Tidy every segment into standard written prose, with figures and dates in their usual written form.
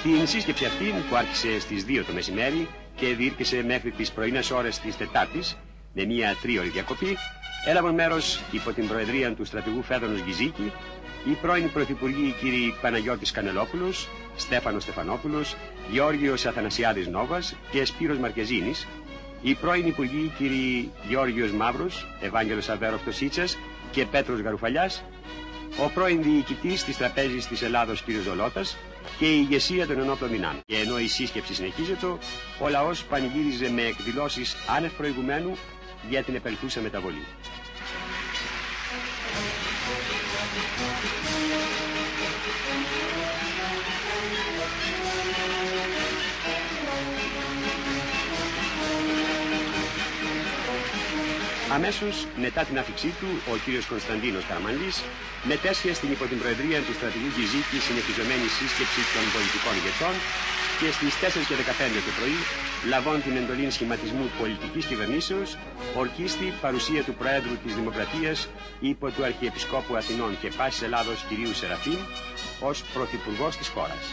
Στην σύσκεψη αυτή, που άρχισε στις 2 το μεσημέρι και διήρκησε μέχρι τις πρωινές ώρες της Τετάρτης, με μια τρίωρη διακοπή, έλαβαν μέρος υπό την προεδρία του στρατηγού Φέδωνος Γκυζίκη οι πρώην πρωθυπουργοί κύριοι Παναγιώτης Κανελόπουλος, Στέφανος Στεφανόπουλος, Γεώργιος Αθανασιάδης Νόβας και Σπύρος Μαρκεζίνης, οι πρώην υπουργοί κύριοι Γεώργιος Μαύρος, Ευάγγελος Αβέροφτος Σίτσας και Πέτρος Γαρουφαλιάς, ο πρώην διοικητής της Τραπέζης της Ελλάδος κ. Ζολώτας και η ηγεσία των ενόπλων δυνάμεων. Και ενώ η σύσκεψη συνεχίζεται, ο λαός πανηγύριζε με εκδηλώσεις άνευ προηγουμένου για την επελθούσα μεταβολή. Αμέσως μετά την άφηξή του, ο κύριος Κωνσταντίνος Καραμανλής μετέσχε στην υπό την προεδρία του στρατηγού Γκυζίκη συνεχιζομένη σύσκεψη των πολιτικών ηγετών και στις 4 και 15 το πρωί, λαβών την εντολή σχηματισμού πολιτικής κυβερνήσεως, ορκίστη παρουσία του Προέδρου της Δημοκρατίας υπό του Αρχιεπισκόπου Αθηνών και Πάσης Ελλάδος κυρίου Σεραφείμ ως Πρωθυπουργός της χώρας.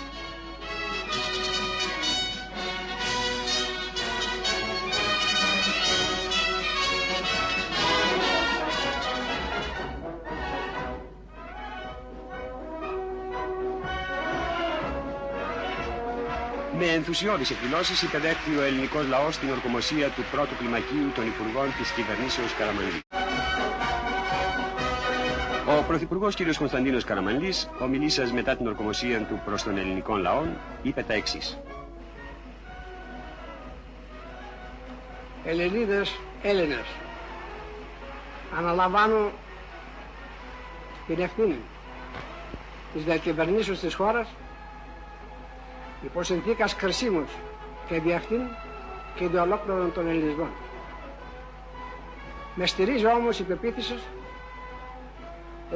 Με ενθουσιώδεις εκδηλώσεις υπεδέχθη ο ελληνικός λαός στην ορκομοσία του πρώτου κλιμακίου των Υπουργών της κυβερνήσεως Καραμανλή. Ο Πρωθυπουργός κ. Κωνσταντίνος Καραμανλής, ομιλήσας μετά την ορκομοσία του προς τον ελληνικό λαό, είπε τα εξής. Ελληνίδες, Έλληνες, αναλαμβάνω την ευθύνη της διακυβερνήσεως της χώρας υπό συνθήκας κρισίμους και δι' αυτήν και δι' ολόκληρων των Ελληνισμών. Με στηρίζει όμως η πεποίθηση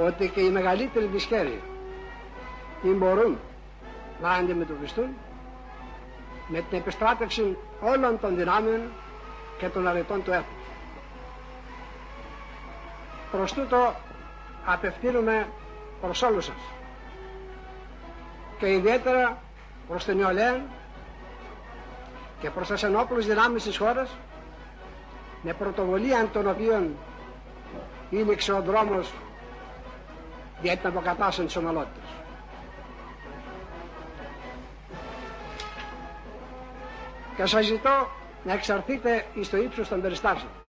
ότι και οι μεγαλύτεροι δυσχέρειοι δεν μπορούν να αντιμετωπιστούν με την επιστράτευση όλων των δυνάμεων και των αρετών του έθνους. Προς τούτο απευθύνουμε προς όλους σας και ιδιαίτερα προς την νεολαία και προς τις ενόπλους δυνάμεις της χώρας, με πρωτοβουλία των οποίων ήλιξε ο δρόμος για την αποκατάσταση της ομαλότητας. Και σας ζητώ να εξαρθείτε εις το ύψος των περιστάσεων.